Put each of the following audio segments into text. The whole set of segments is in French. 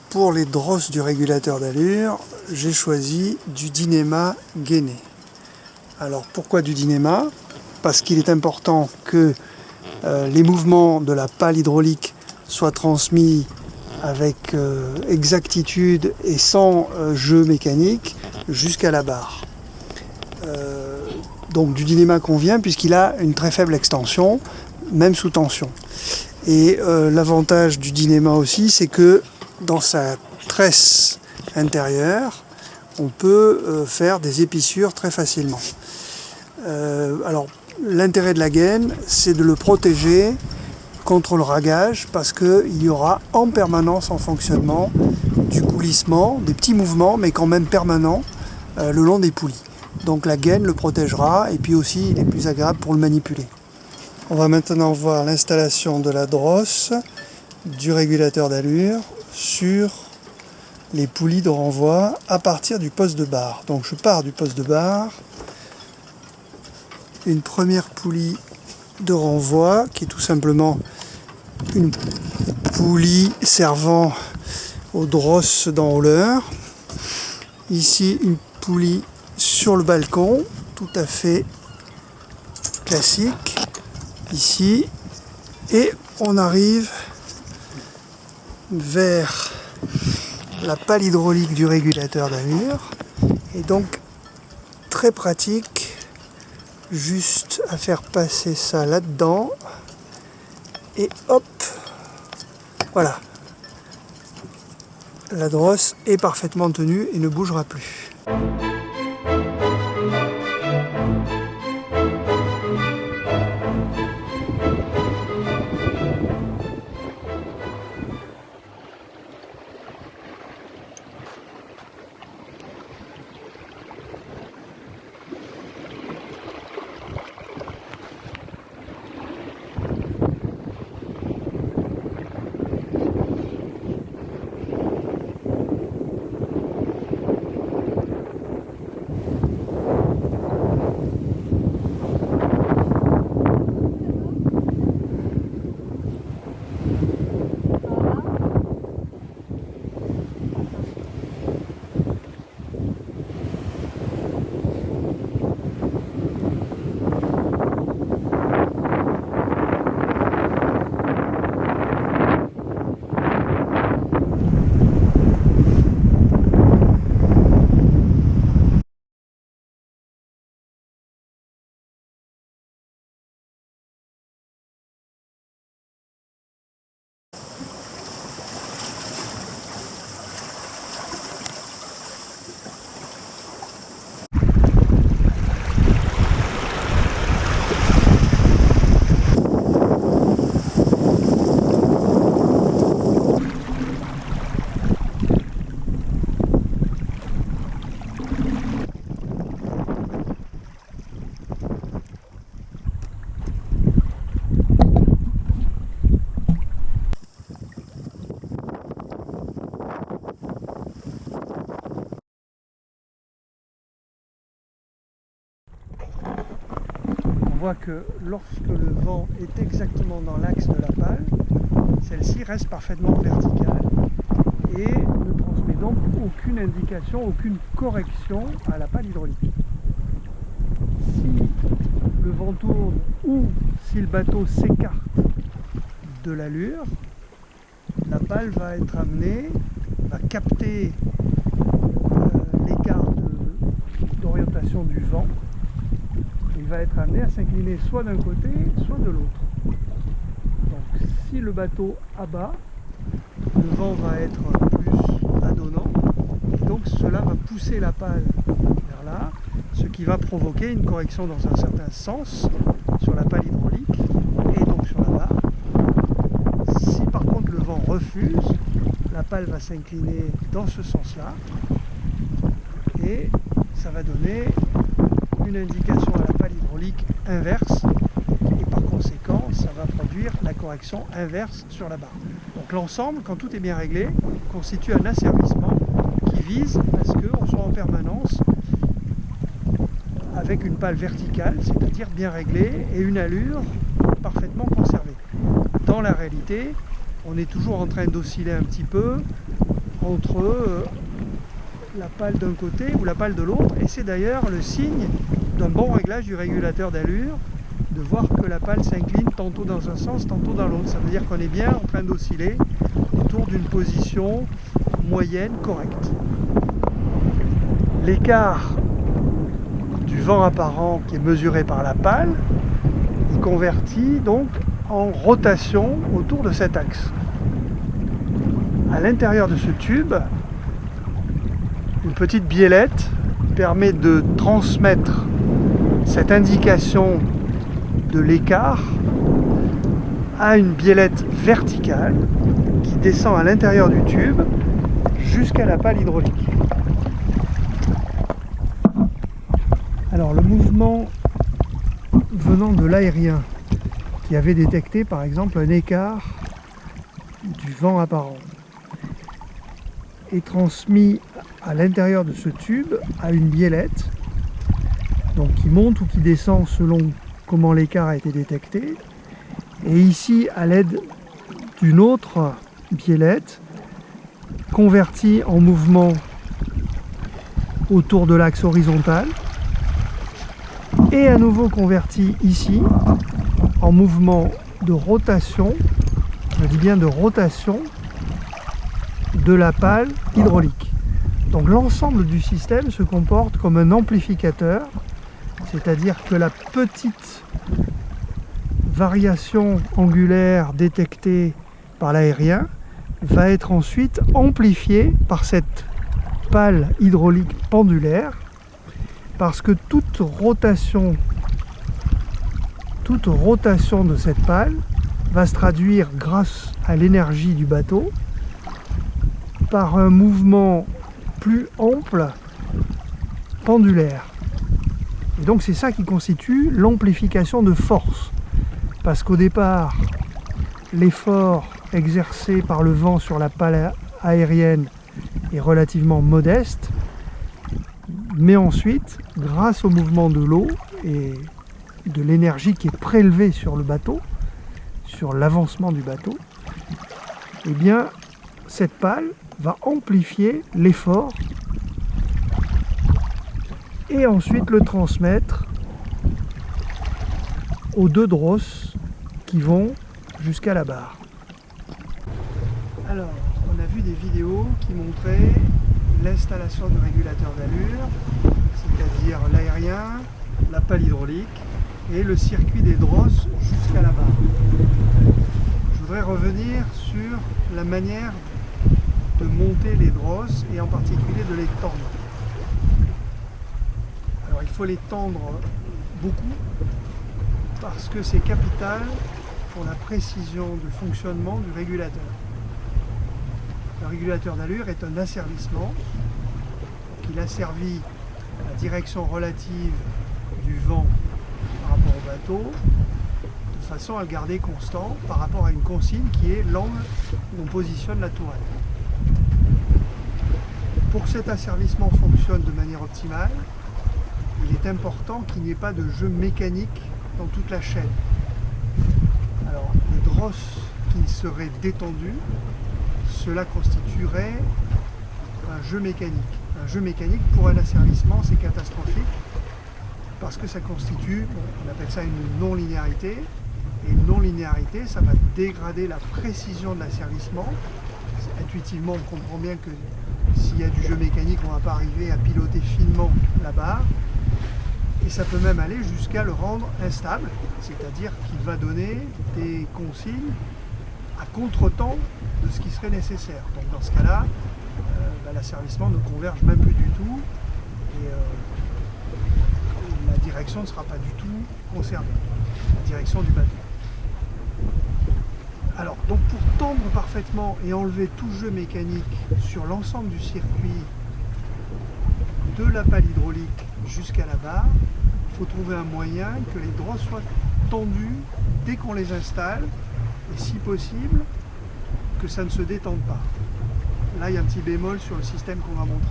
Pour les drosses du régulateur d'allure, j'ai choisi du Dynéma gainé. Alors pourquoi du Dynéma? Parce qu'il est important que les mouvements de la pale hydraulique soient transmis avec exactitude et sans jeu mécanique jusqu'à la barre. Donc du Dynéma convient puisqu'il a une très faible extension, même sous tension. Et l'avantage du Dynéma aussi, c'est que dans sa tresse intérieure, on peut faire des épissures très facilement. Alors l'intérêt de la gaine, c'est de le protéger contre le ragage parce qu'il y aura en permanence en fonctionnement du coulissement, des petits mouvements mais quand même permanents le long des poulies. Donc la gaine le protégera et puis aussi il est plus agréable pour le manipuler. On va maintenant voir l'installation de la drosse du régulateur d'allure sur les poulies de renvoi à partir du poste de barre. Donc je pars du poste de barre, une première poulie de renvoi qui est tout simplement une poulie servant aux drosses d'enrouleur. Ici une poulie sur le balcon, tout à fait classique. Ici, et on arrive vers la pale hydraulique du régulateur d'allure, et donc très pratique, juste à faire passer ça là-dedans, et hop, voilà, la drosse est parfaitement tenue et ne bougera plus. On voit que lorsque le vent est exactement dans l'axe de la pale, celle-ci reste parfaitement verticale et ne transmet donc aucune indication, aucune correction à la pale hydraulique. Si le vent tourne ou si le bateau s'écarte de l'allure, la pale va être amenée, va capter l'écart d'orientation du vent. Il va être amené à s'incliner soit d'un côté, soit de l'autre. Donc si le bateau abat, le vent va être plus adonnant, et donc cela va pousser la pale vers là, ce qui va provoquer une correction dans un certain sens sur la pale hydraulique et donc sur la barre. Si par contre le vent refuse, la pale va s'incliner dans ce sens-là, et ça va donner une indication à la pale hydraulique inverse et par conséquent ça va produire la correction inverse sur la barre. Donc l'ensemble, quand tout est bien réglé, constitue un asservissement qui vise à ce qu'on soit en permanence avec une pale verticale, c'est-à-dire bien réglée et une allure parfaitement conservée. Dans la réalité, on est toujours en train d'osciller un petit peu entre la pale d'un côté ou la pale de l'autre, et c'est d'ailleurs le signe d'un bon réglage du régulateur d'allure, de voir que la pale s'incline tantôt dans un sens, tantôt dans l'autre. Ça veut dire qu'on est bien en train d'osciller autour d'une position moyenne correcte. L'écart du vent apparent qui est mesuré par la pale est converti donc en rotation autour de cet axe. À l'intérieur de ce tube, une petite biellette permet de transmettre cette indication de l'écart à une biellette verticale qui descend à l'intérieur du tube jusqu'à la pale hydraulique. Alors le mouvement venant de l'aérien qui avait détecté par exemple un écart du vent apparent est transmis à l'intérieur de ce tube à une biellette, donc qui monte ou qui descend selon comment l'écart a été détecté, et ici à l'aide d'une autre biellette convertie en mouvement autour de l'axe horizontal et à nouveau convertie ici en mouvement de rotation, je dis bien de rotation de la pale hydraulique. Donc l'ensemble du système se comporte comme un amplificateur, c'est-à-dire que la petite variation angulaire détectée par l'aérien va être ensuite amplifiée par cette pale hydraulique pendulaire, parce que toute rotation de cette pale va se traduire grâce à l'énergie du bateau par un mouvement plus ample pendulaire. Et donc c'est ça qui constitue l'amplification de force. Parce qu'au départ, l'effort exercé par le vent sur la pale aérienne est relativement modeste, mais ensuite, grâce au mouvement de l'eau et de l'énergie qui est prélevée sur le bateau, sur l'avancement du bateau, eh bien, cette pale va amplifier l'effort et ensuite le transmettre aux deux drosses qui vont jusqu'à la barre. Alors, on a vu des vidéos qui montraient l'installation du régulateur d'allure, c'est-à-dire l'aérien, la pale hydraulique et le circuit des drosses jusqu'à la barre. Je voudrais revenir sur la manière de monter les drosses et en particulier de les tendre. Alors il faut les tendre beaucoup parce que c'est capital pour la précision de fonctionnement du régulateur. Le régulateur d'allure est un asservissement. Il asservit la direction relative du vent par rapport au bateau de façon à le garder constant par rapport à une consigne qui est l'angle où on positionne la tourelle. Pour que cet asservissement fonctionne de manière optimale, il est important qu'il n'y ait pas de jeu mécanique dans toute la chaîne. Alors, les drosses qui seraient détendues, cela constituerait un jeu mécanique. Un jeu mécanique pour un asservissement, c'est catastrophique parce que ça constitue, on appelle ça une non-linéarité, et une non-linéarité, ça va dégrader la précision de l'asservissement. Intuitivement, on comprend bien que s'il y a du jeu mécanique, on ne va pas arriver à piloter finement la barre, et ça peut même aller jusqu'à le rendre instable, c'est-à-dire qu'il va donner des consignes à contre-temps de ce qui serait nécessaire. Donc dans ce cas-là, l'asservissement ne converge même plus du tout et la direction ne sera pas du tout conservée, la direction du bateau. Alors, donc pour tendre parfaitement et enlever tout jeu mécanique sur l'ensemble du circuit de la pale hydraulique jusqu'à la barre, il faut trouver un moyen que les drosses soient tendues dès qu'on les installe et si possible que ça ne se détende pas. Là, il y a un petit bémol sur le système qu'on va montrer.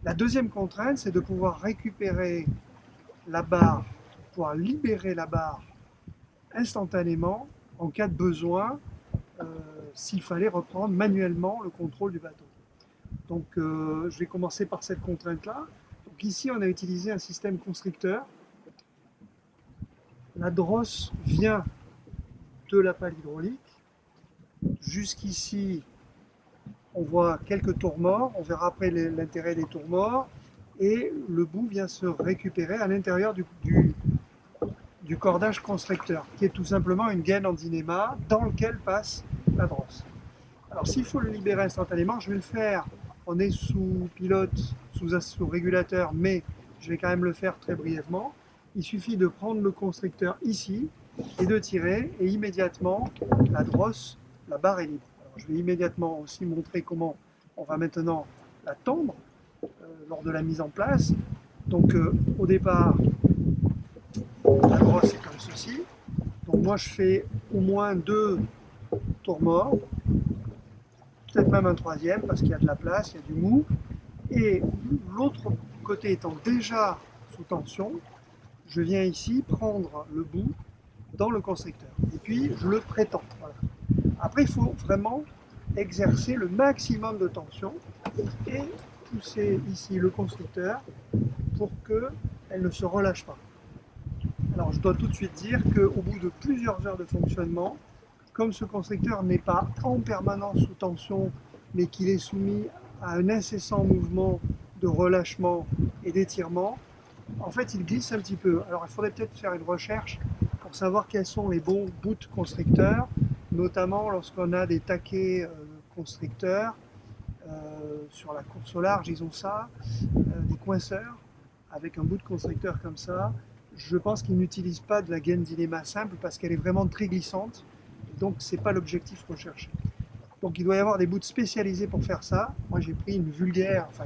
La deuxième contrainte, c'est de pouvoir récupérer la barre, pouvoir libérer la barre instantanément en cas de besoin s'il fallait reprendre manuellement le contrôle du bateau. Donc je vais commencer par cette contrainte-là. Donc ici on a utilisé un système constricteur. La drosse vient de la pale hydraulique. Jusqu'ici, on voit quelques tours morts. On verra après l'intérêt des tours morts. Et le bout vient se récupérer à l'intérieur du cordage constricteur, qui est tout simplement une gaine en dynéma dans lequel passe la drosse. Alors s'il faut le libérer instantanément, je vais le faire. On est sous pilote, sous régulateur, mais je vais quand même le faire très brièvement. Il suffit de prendre le constricteur ici et de tirer, et immédiatement la drosse, la barre est libre. Alors, je vais immédiatement aussi montrer comment on va maintenant la tendre lors de la mise en place. Donc au départ, la drosse est comme ceci. Donc moi je fais au moins 2 tours morts, peut-être même un 3e parce qu'il y a de la place, il y a du mou. Et l'autre côté étant déjà sous tension, je viens ici prendre le bout dans le constricteur. Et puis je le prétends. Voilà. Après il faut vraiment exercer le maximum de tension et pousser ici le constricteur pour qu'elle ne se relâche pas. Alors je dois tout de suite dire qu'au bout de plusieurs heures de fonctionnement, comme ce constricteur n'est pas en permanence sous tension, mais qu'il est soumis à un incessant mouvement de relâchement et d'étirement, en fait il glisse un petit peu. Alors il faudrait peut-être faire une recherche pour savoir quels sont les bons bouts constricteurs, notamment lorsqu'on a des taquets constricteurs. Sur la course au large, ils ont ça, des coinceurs avec un bout de constricteur comme ça. Je pense qu'ils n'utilisent pas de la gaine dynéma simple parce qu'elle est vraiment très glissante, donc c'est pas l'objectif recherché. Donc il doit y avoir des bouts spécialisés pour faire ça. Moi j'ai pris une vulgaire, enfin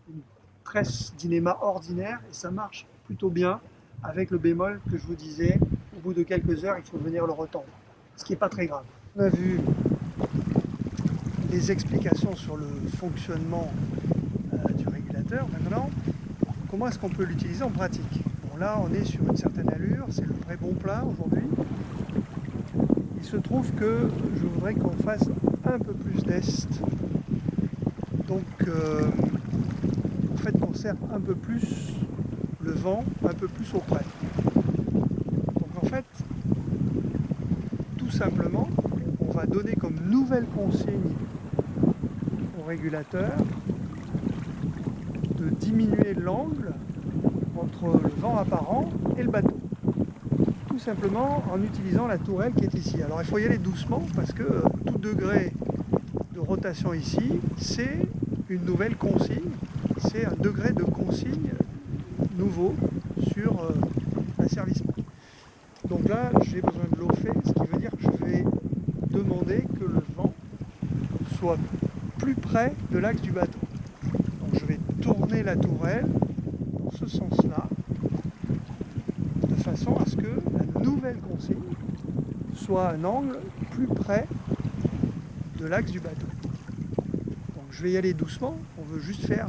une tresse dynéma ordinaire et ça marche plutôt bien avec le bémol que je vous disais, au bout de quelques heures il faut venir le retendre, ce qui n'est pas très grave. On a vu des explications sur le fonctionnement du régulateur. Maintenant, comment est-ce qu'on peut l'utiliser en pratique? Bon, là, on est sur une certaine allure, c'est le vrai bon plein aujourd'hui. Il se trouve que je voudrais qu'on fasse un peu plus d'est. Donc, en fait, qu'on serve un peu plus le vent, un peu plus auprès. Donc, en fait, tout simplement, on va donner comme nouvelle consigne régulateur de diminuer l'angle entre le vent apparent et le bateau, tout simplement en utilisant la tourelle qui est ici. Alors il faut y aller doucement parce que tout degré de rotation ici c'est une nouvelle consigne, c'est un degré de consigne nouveau sur l'asservissement. Donc là j'ai besoin de l'eau fait, ce qui veut dire que je vais demander que le vent soit plus près de l'axe du bateau. Donc je vais tourner la tourelle dans ce sens-là, de façon à ce que la nouvelle consigne soit à un angle plus près de l'axe du bateau. Donc je vais y aller doucement, on veut juste faire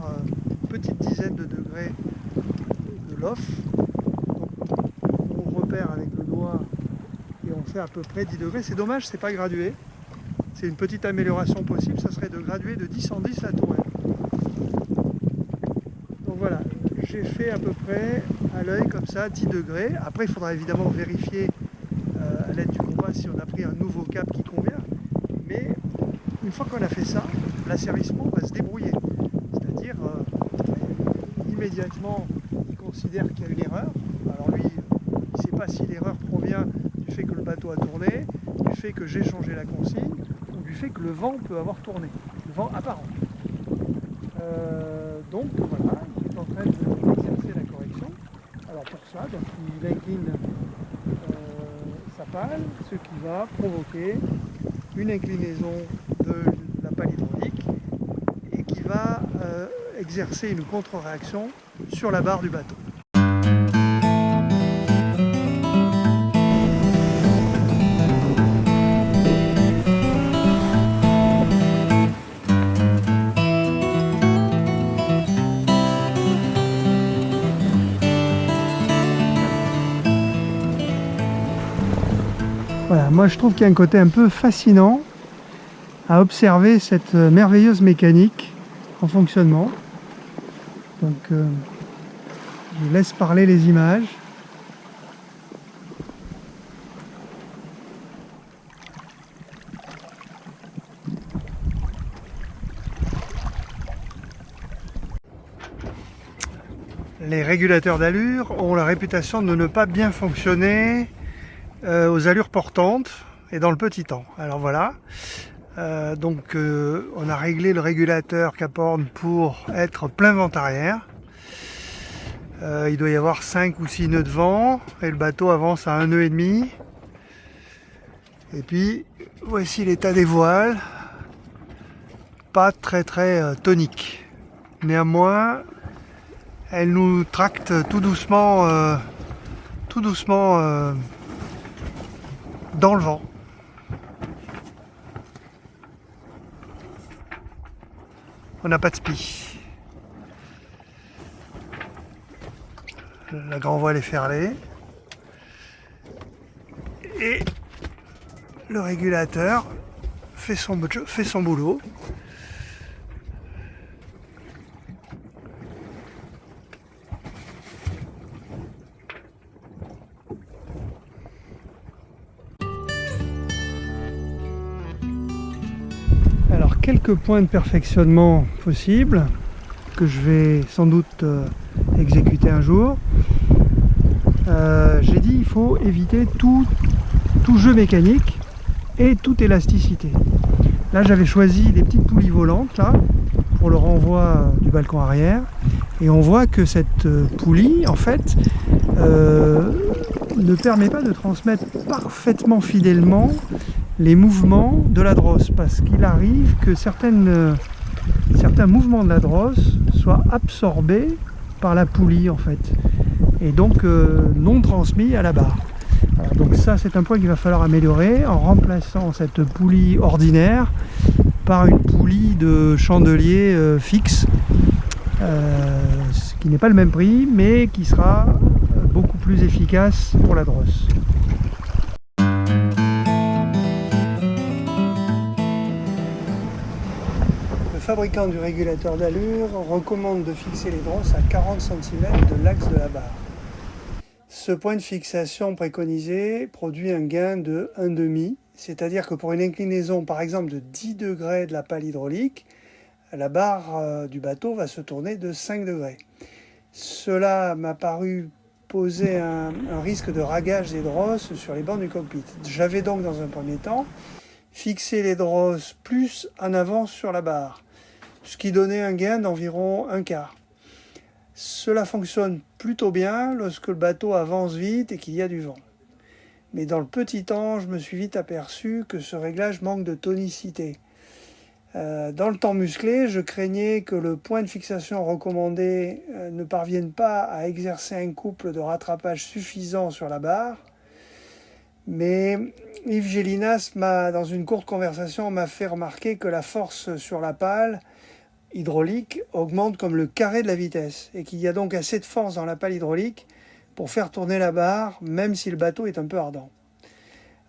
une petite dizaine de degrés de loft. Donc on repère avec le doigt et on fait à peu près 10 degrés. C'est dommage, c'est pas gradué. C'est une petite amélioration possible, ça serait de graduer de 10 en 10 la tourelle. Donc voilà, j'ai fait à peu près à l'œil comme ça, 10 degrés. Après, il faudra évidemment vérifier à l'aide du compas si on a pris un nouveau cap qui convient. Mais une fois qu'on a fait ça, l'asservissement va se débrouiller. C'est-à-dire, immédiatement, il considère qu'il y a une erreur. Alors lui, il ne sait pas si l'erreur provient du fait que le bateau a tourné, du fait que j'ai changé la consigne, du fait que le vent peut avoir tourné, le vent apparent. Donc voilà, il est en train d'exercer la correction. Alors pour ça, donc, il incline sa pale, ce qui va provoquer une inclinaison de la pale hydraulique et qui va exercer une contre-réaction sur la barre du bateau. Voilà, moi je trouve qu'il y a un côté un peu fascinant à observer cette merveilleuse mécanique en fonctionnement. Donc je laisse parler les images. Les régulateurs d'allure ont la réputation de ne pas bien fonctionner aux allures portantes et dans le petit temps. Alors voilà, on a réglé le régulateur Cap Horn pour être plein vent arrière. Il doit y avoir 5 ou 6 nœuds de vent et le bateau avance à 1 nœud et demi. Et puis voici l'état des voiles, pas très tonique. Néanmoins, elle nous tracte tout doucement dans le vent. On n'a pas de spi. La grand voile est ferlée. Et le régulateur fait son boulot. Alors quelques points de perfectionnement possibles que je vais sans doute exécuter un jour. J'ai dit il faut éviter tout jeu mécanique et toute élasticité. Là j'avais choisi des petites poulies volantes là, pour le renvoi du balcon arrière et on voit que cette poulie en fait ne permet pas de transmettre parfaitement fidèlement les mouvements de la drosse parce qu'il arrive que certains mouvements de la drosse soient absorbés par la poulie en fait et donc non transmis à la barre. Alors, donc ça c'est un point qu'il va falloir améliorer en remplaçant cette poulie ordinaire par une poulie de chandelier fixe ce qui n'est pas le même prix mais qui sera beaucoup plus efficace pour la drosse. Le fabricant du régulateur d'allure recommande de fixer les drosses à 40 cm de l'axe de la barre. Ce point de fixation préconisé produit un gain de 1,5, c'est-à-dire que pour une inclinaison par exemple de 10 degrés de la pale hydraulique, la barre du bateau va se tourner de 5 degrés. Cela m'a paru poser un risque de ragage des drosses sur les bancs du cockpit. J'avais donc dans un premier temps fixé les drosses plus en avant sur la barre, ce qui donnait un gain d'environ 1/4. Cela fonctionne plutôt bien lorsque le bateau avance vite et qu'il y a du vent. Mais dans le petit temps, je me suis vite aperçu que ce réglage manque de tonicité. Dans le temps musclé, je craignais que le point de fixation recommandé ne parvienne pas à exercer un couple de rattrapage suffisant sur la barre. Mais Yves Gélinas, dans une courte conversation, m'a fait remarquer que la force sur la pale hydraulique augmente comme le carré de la vitesse et qu'il y a donc assez de force dans la pale hydraulique pour faire tourner la barre même si le bateau est un peu ardent.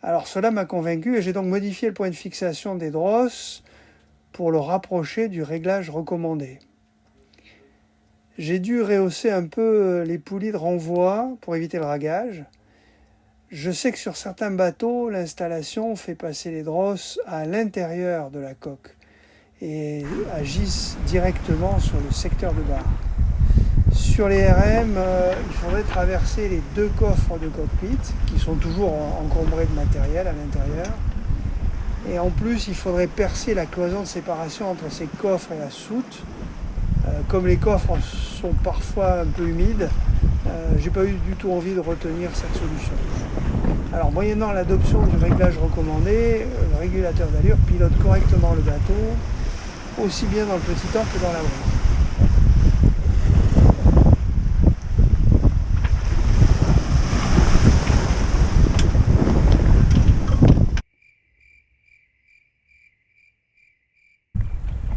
Alors cela m'a convaincu et j'ai donc modifié le point de fixation des drosses pour le rapprocher du réglage recommandé. J'ai dû rehausser un peu les poulies de renvoi pour éviter le ragage. Je sais que sur certains bateaux, l'installation fait passer les drosses à l'intérieur de la coque et agissent directement sur le secteur de barre. Sur les RM, il faudrait traverser les 2 coffres de cockpit qui sont toujours encombrés de matériel à l'intérieur. Et en plus, il faudrait percer la cloison de séparation entre ces coffres et la soute. Comme les coffres sont parfois un peu humides, j'ai pas eu du tout envie de retenir cette solution. Alors, moyennant l'adoption du réglage recommandé, le régulateur d'allure pilote correctement le bateau, aussi bien dans le petit temps que dans la brise.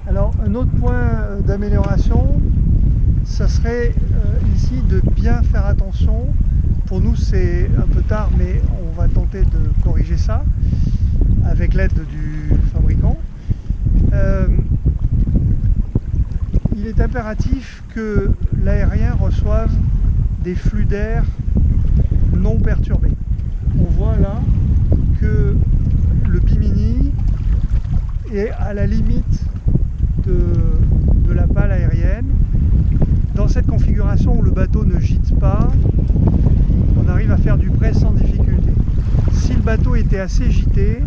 Alors, un autre point d'amélioration, ça serait ici de bien faire attention. Pour nous, c'est un peu tard, mais on va tenter de corriger ça avec l'aide du fabricant. est impératif que l'aérien reçoive des flux d'air non perturbés. On voit là que le bimini est à la limite de la pale aérienne. Dans cette configuration où le bateau ne gîte pas, on arrive à faire du près sans difficulté. Si le bateau était assez gîté,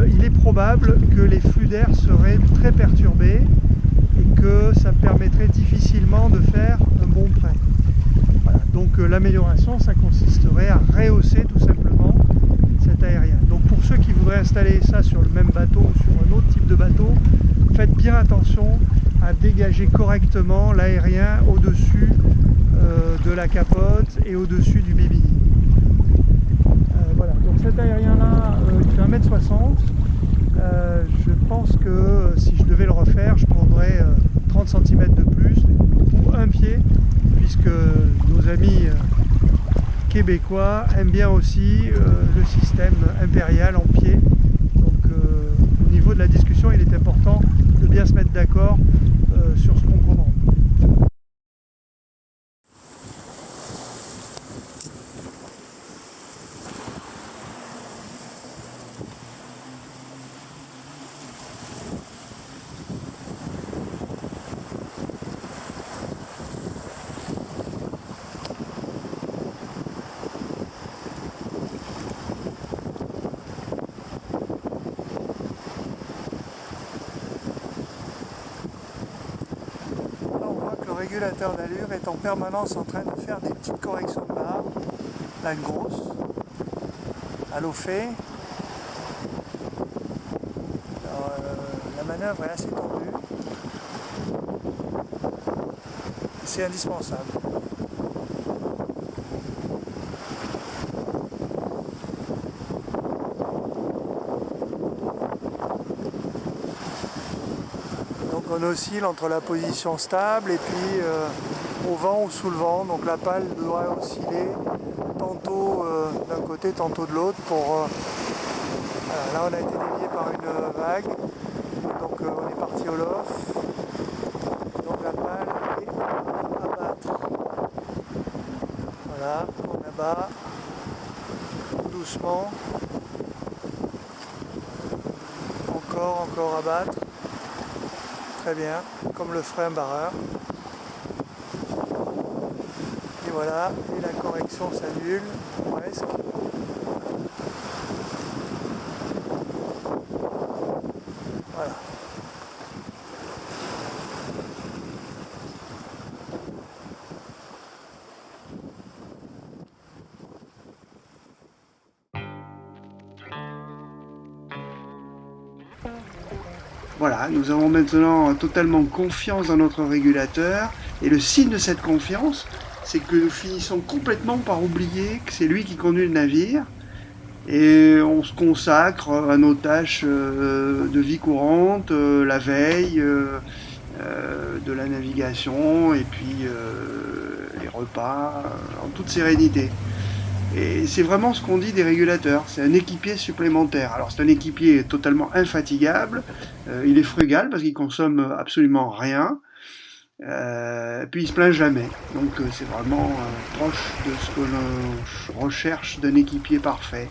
il est probable que les flux d'air seraient très perturbés et que ça permettrait difficilement de faire un bon prêt. Voilà. Donc l'amélioration, ça consisterait à rehausser tout simplement cet aérien. Donc pour ceux qui voudraient installer ça sur le même bateau ou sur un autre type de bateau, faites bien attention à dégager correctement l'aérien au-dessus de la capote et au-dessus du bimini. Voilà, donc cet aérien-là, il fait 1m60. Je pense que si je devais le refaire, je prendrais 30 cm de plus ou un pied, puisque nos amis québécois aiment bien aussi le système impérial en pied. Donc au niveau de la discussion, il est important de bien se mettre d'accord sur ce qu'on commande. Le régulateur d'allure est en permanence en train de faire des petites corrections de barre, là une grosse, à l'eau fait. La manœuvre est assez tendue, c'est indispensable. Donc on oscille entre la position stable et puis au vent ou sous le vent, donc la pale doit osciller tantôt d'un côté, tantôt de l'autre pour... Voilà, là on a été dévié par une vague, donc on est parti au lof, donc la pale est à abattre. Voilà, on abat doucement, encore abattre. Très bien, comme le ferait un barreur. Et voilà, et la correction s'annule, presque. Voilà. Voilà, nous avons maintenant totalement confiance dans notre régulateur, et le signe de cette confiance, c'est que nous finissons complètement par oublier que c'est lui qui conduit le navire, et on se consacre à nos tâches de vie courante, la veille, de la navigation, et puis les repas, en toute sérénité. Et c'est vraiment ce qu'on dit des régulateurs, c'est un équipier supplémentaire. Alors c'est un équipier totalement infatigable, il est frugal parce qu'il consomme absolument rien, puis il se plaint jamais. Donc c'est vraiment proche de ce que l'on recherche d'un équipier parfait.